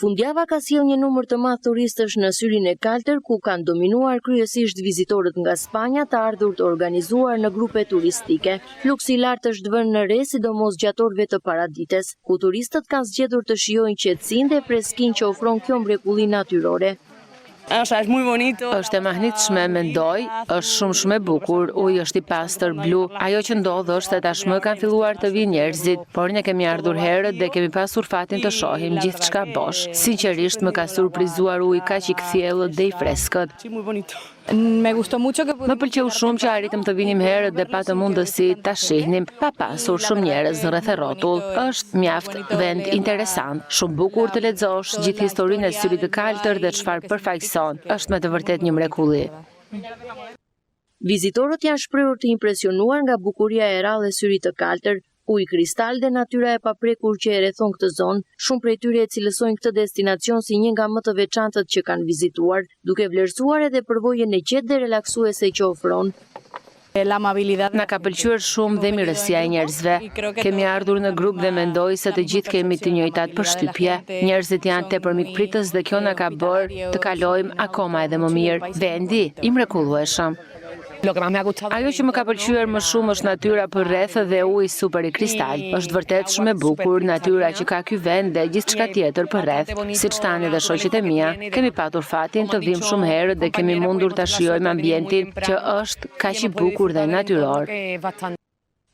Fundjava ka sjellë një numër të madh turistësh në Syrin e Kaltër, ku kanë dominuar kryesisht vizitorët nga Spanja të ardhur të organizuar në grupe turistike. Fluksi i lartë është vënë në re sidomos gjatë orëve të paradites, ku turistët kanë zgjedhur të shijojnë qetësinë dhe freskinë që ofron kjo mrekulli natyrore. Është e mahnitshme, mendoj, është shumë e bukur, uji është i pastër blu. Ajo që ndodh është se tashmë kanë filluar të vinë njerëzit, por ne kemi ardhur herët dhe kemi pasur fatin të shohim gjithçka bosh. Sinqerisht më ka surprizuar uji kaq i kthjellët dhe i freskët. Më pëlqeu shumë që arritëm të vinim herët dhe patëm mundësi ta shihnim pa pasur shumë njerëz rreth e rrotull. Është mjaft vend interesant, shumë bukur të lexosh gjithë historinë e Syrit të Kaltër dhe çfarë përfaqëson. Është me të vërtetë një mrekulli. Vizitorët janë shprehur të impresionuar nga bukuria e rrallë e Syrit të Kaltër, uji kristal dhe natyra e paprekur që e rrethon këtë zonë. Shumë prej tyre e cilësojnë këtë destinacion si një nga më të veçantët që kanë vizituar, duke vlerësuar edhe përvojën e qetë dhe relaksuese që ofron. Na ka pëlqyer shumë dhe mirësia e njerëzve. Kemi ardhur në grup dhe mendoj se të gjithë kemi të njëjtat përshtypje. Njerëzit janë tepër mikpritës dhe kjo na ka bërë të kalojmë akoma edhe më mirë. Vendi i mrekullueshëm. Ajo që më ka pëlqyer më shumë është natyra përreth dhe uji super i kristal. Është vërtet shumë e bukur natyra që ka ky vend dhe gjithçka tjetër përreth. Siç tani dhe shoqet e mia, kemi patur fatin të vim shumë herë dhe kemi mundur ta shijojmë ambientin që është kaq i bukur dhe natyror.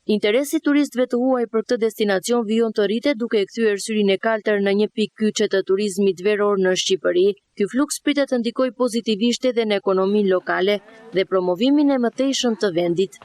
Interesi turistëve të huaj për këtë destinacion vijon të rritet duke e kthyer Syrin e Kaltër në një pikë kyçe të turizmit veror në Shqipëri. Ky fluks pritet të ndikojë pozitivisht edhe në ekonominë lokale dhe promovimin e mëtejshëm të vendit.